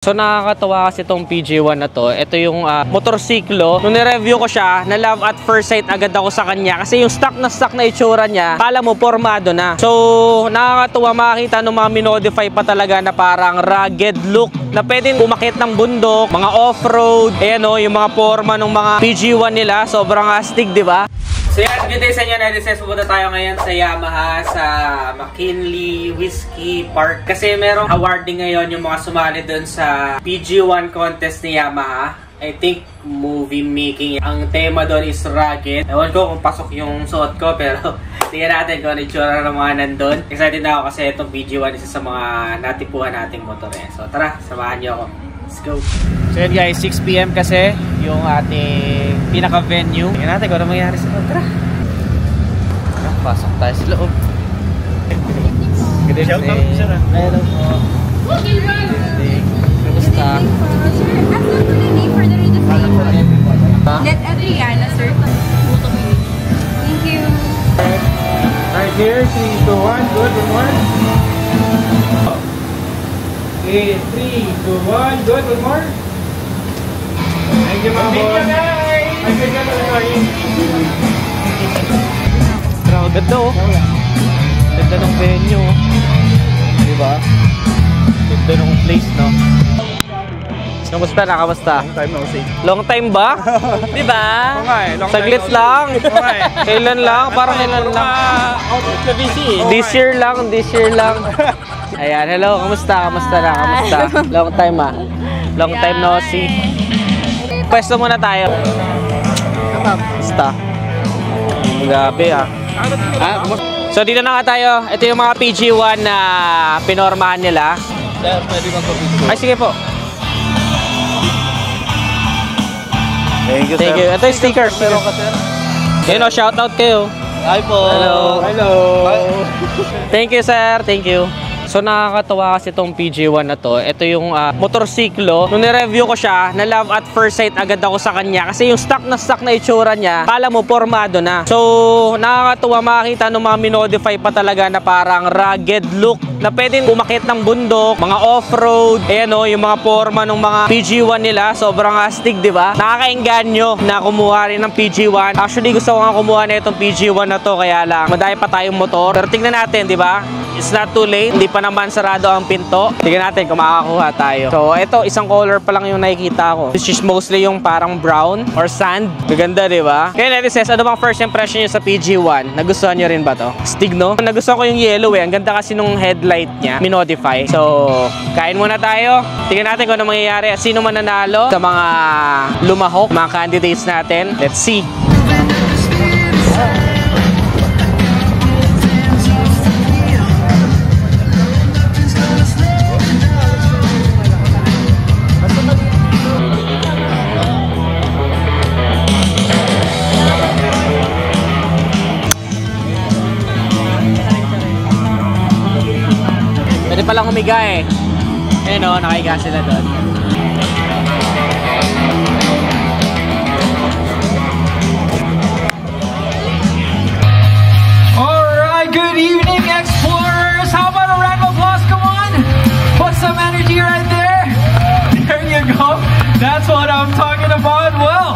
So nakakatawa kasi itong PG1 na to. Ito yung motorsiklo. Nung nireview ko siya, na love at first sight agad ako sa kanya. Kasi yung stock na itsura niya, kala mo formado na. So nakakatawa makakita ng mga minodify pa talaga na parang rugged look. Na pwedeng umakit ng bundok, mga off-road. Ayan o, yung mga forma ng mga PG1 nila. Sobrang astig, di ba? So yan, good day sa inyo, Netices. Pupunta tayo ngayon sa Yamaha sa McKinley Whiskey Park. Kasi merong awarding ngayon yung mga sumali dun sa PG1 contest ni Yamaha. I think movie making. Ang tema doon is rugged. Ewan ko kung pasok yung suot ko, pero tingnan natin kung ano yung tsura ng mga nandun. Excited na ako kasi itong PG1 isa sa mga natipuhan nating motor. So tara, samahan niyo ako. Let's go. So yun guys, 6 PM kasi yung ating pinaka-venue. Tingnan natin kung ano mangyari sa loob. Tara! Pasok tayo sa loob. Good evening. Shout out, sir. Hello po. Good evening. Kamusta? Let Adriana, sir. Thank you. Right here, 3, 2, 1, good morning. Okay, 3, 2, 1, good morning. Thank you, mga boss. Thank you, guys. Ganda oh. Ganda ng venue. Diba? Ganda ng place, no? Kamusta na? Kamusta? Long time no see. Long time ba? Diba? Saglit lang. Kailan lang? Parang kailan lang? This year lang. This year lang. Ayan, hello. Kamusta? Kamusta na? Kamusta? Long time ah. Long time no see. Pwesto muna tayo. Kamusta? Grabe ah. So dito na nga tayo. Ito yung mga PG1 na pinormahan nila. Ay sige po. Thank you, Thank you. Ito yung stickers. Yun o, shoutout kayo. Hi po. Hello. Hello. Thank you sir. Thank you. So nakakatawa kasi itong PG1 na to. Ito yung motorsiklo. Nung nireview ko siya, na love at first sight agad ako sa kanya. Kasi yung stock na itsura niya, kala mo formado na. So nakakatawa makakita ng mga minodify pa talaga na parang rugged look. Na pwedeng umakit ng bundok, mga off-road. Ayan o, yung mga forma ng mga PG1 nila. Sobrang astig, di ba? Nakakainganyo na kumuha rin ng PG1. Actually, gusto ko nga kumuha na itong PG1 na to. Kaya lang, madami pa tayong motor. Pero tingnan natin, di ba? It's not too late. Hindi pa naman sarado ang pinto. Tingnan natin kung makakakuha tayo. So, ito, isang color pa lang yung nakikita ko. Which is mostly yung parang brown or sand. Maganda, di ba? Kaya Netices, ano bang first impression nyo sa PG1? Nagustuhan nyo rin ba to? Stig, no? Nagustuhan ko yung yellow eh. Ang ganda kasi nung headlight niya. Minodify. So, kain muna tayo. Tingnan natin kung ano mangyayari at sino man nanalo sa mga lumahok, mga candidates natin. Let's see. Pwede palang humiga eh. Ayun o, nakahiga sila doon. Alright, good evening explorers. How about a round of applause? Come on. Put some energy right there. There you go. That's what I'm talking about. Well,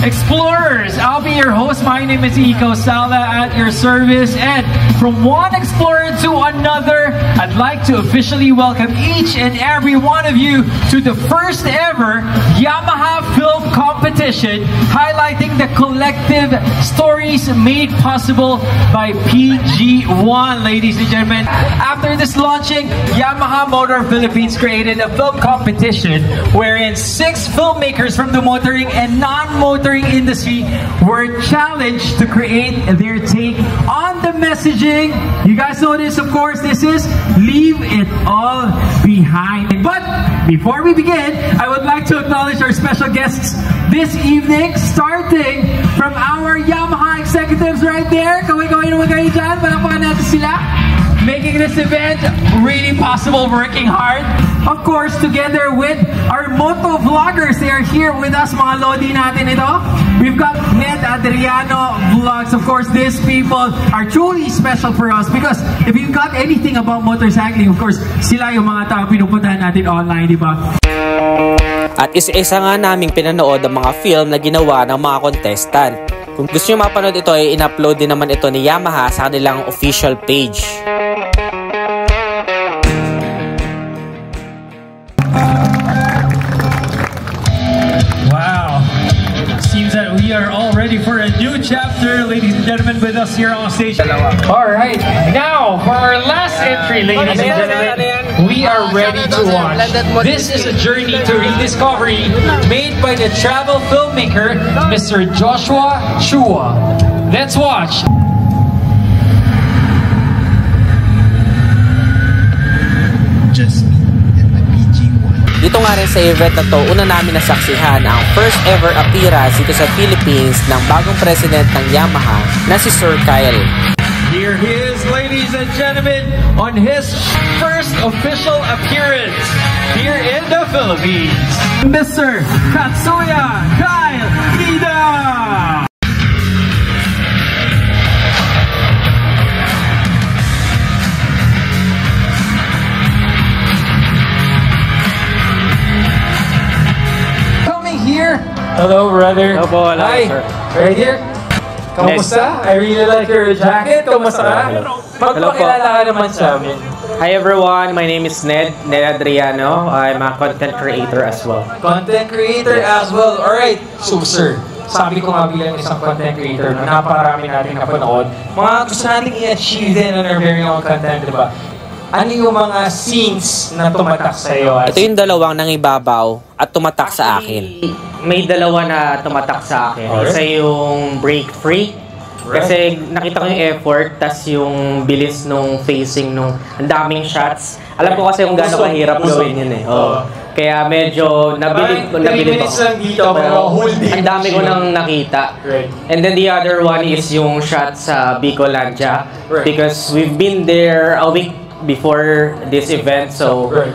explorers, I'll be your host. My name is Iko Sala at your service. And from one explorer to another, I'd like to officially welcome each and every one of you to the first ever Yamaha Film Competition, highlighting the collective stories made possible by PG1, ladies and gentlemen. After this launching, Yamaha Motor Philippines created a film competition wherein 6 filmmakers from the motoring and non-motoring industry were challenged to create their take on the messaging. You guys know this, of course. This is Leave It All Behind. But before we begin, I would like to acknowledge our special guests this evening, starting from our Yamaha executives right there. Kaway-kaway naman kayo dyan. Palakpakan natin sila. Making this event really possible, working hard. Of course, together with our moto vloggers, they are here with us, mga lodi natin ito. We've got Ned Adriano Vlogs. Of course, these people are truly special for us because if you've got anything about motorcycling, of course, sila yung mga tao pinupuntahan natin online, di ba? At isa-isa nga naming pinanood ang mga film na ginawa ng mga contestant. Kung gusto nyo mapanood ito ay in-upload din naman ito ni Yamaha sa kanilang official page. Wow. Seems that we are all ready for a new chapter, ladies and gentlemen, with us here on stage. All right, now for our last entry, ladies and gentlemen, we are ready to watch. This is a journey to rediscovery made by the travel filmmaker, Mr. Joshua Chua. Let's watch. Just me and my PG-1. Dito nga rin sa event na to, una namin nasaksihan ang first ever appearance dito sa Philippines ng bagong president ng Yamaha na si Sir Kyle. Here he is, ladies and gentlemen, on his first official appearance here in the Philippines. Mr. Katsuya Kyle Ida! Coming here. Hello, brother. Hello, Hi. sir. Right here. Kamusta? I really like your jacket. Kamusta ka? Magpakilala ka naman sa amin. Hi everyone, my name is Ned Adriano. I'm a content creator as well. Content creator as well. Alright. So, sir, sabi ko nga bilang isang content creator na napakarami natin napanood, mga gusto natin i-achieve din on our very own content, di ba? Ano yung mga scenes na tumatak sa iyo? Ito yung dalawang nangibabaw at tumatak sa akin. May dalawa na tumatak sa akin. Alright. Isa yung break free. Kasi nakita ko yung effort, tas yung bilis nung facing nung ang daming shots. Alam ko kasi kung gaano kahirap gawin yun eh. Oh. Kaya medyo nabilib ko. 3 minutes lang dito, pero whole day. Ang dami ko nang nakita. Right. And then the other one is yung shot sa Bicolandia. Right. Because we've been there a week before this event. So, Right.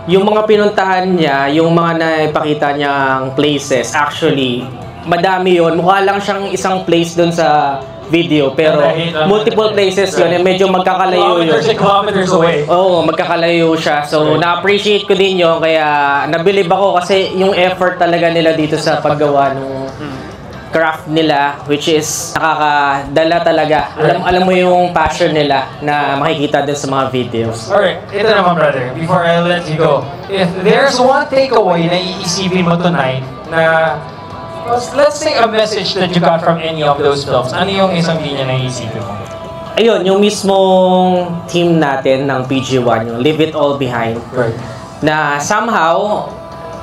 yung mga pinuntahan niya, yung mga naipakita niyang places, actually, madami yun. Mukha lang siyang isang place dun sa video, pero multiple places yun. Eh, medyo magkakalayo yun. Kilometers away. Oo, magkakalayo siya. So, na-appreciate ko din yun. Kaya, nabilib ako kasi yung effort talaga nila dito sa paggawa ng craft nila, which is nakakadala talaga. Alam mo yung passion nila na makikita din sa mga videos. Alright, ito naman brother, before I let you go. If there's one takeaway na iisipin mo tonight na, let's say a message that you got from any of those films, ano yung isang linya na iisipin mo? Ayun, yung mismong team natin ng PG1, yung Leave It All Behind, Right. na somehow,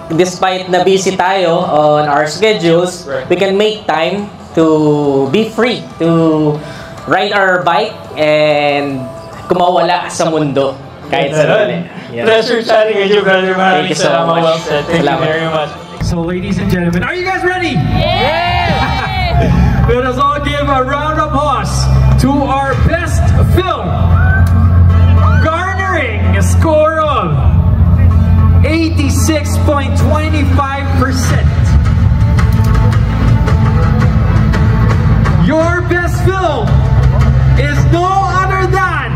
despite na busy tayo on our schedules, Right. we can make time to be free, to ride our bike and kumawala sa mundo kahit sandali. Yeah. Pleasure chatting with you, brother. Thank you so much. Well said. Thank Salamat. you very much. So, ladies and gentlemen, are you guys ready? Let us all give a round of applause to our best film, garnering a score of 86.25%. Your best film is no other than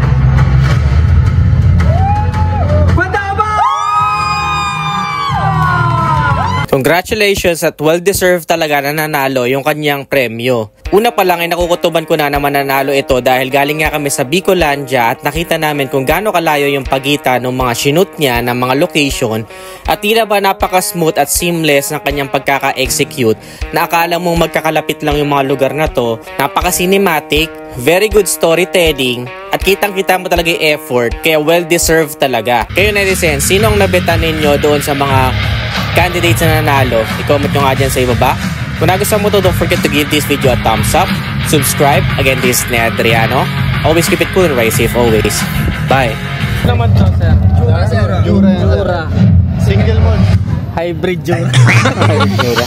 Congratulations at well-deserved talaga na nanalo yung kanyang premyo. Una pa lang ay nakukutuban ko na naman nanalo ito dahil galing nga kami sa Bicolandia at nakita namin kung gaano kalayo yung pagitan ng mga shoot niya ng mga location at tila ba napaka-smooth at seamless ng kanyang pagkaka-execute na akala mong magkakalapit lang yung mga lugar na to. Napaka-cinematic, very good storytelling at kitang-kita mo talaga yung effort kaya well-deserved talaga. Kayo netizens, sino ang nabetan ninyo doon sa mga candidates na nanalo? I-comment nyo nga dyan sa ibaba. Kung nagustuhan mo to, don't forget to give this video a thumbs up, subscribe. Again, this is Ned Adriano. Always keep it cool and ride safe always. Bye. Naman to, sir. Jura. Single mo. Hybrid Jura. Hybrid Jura.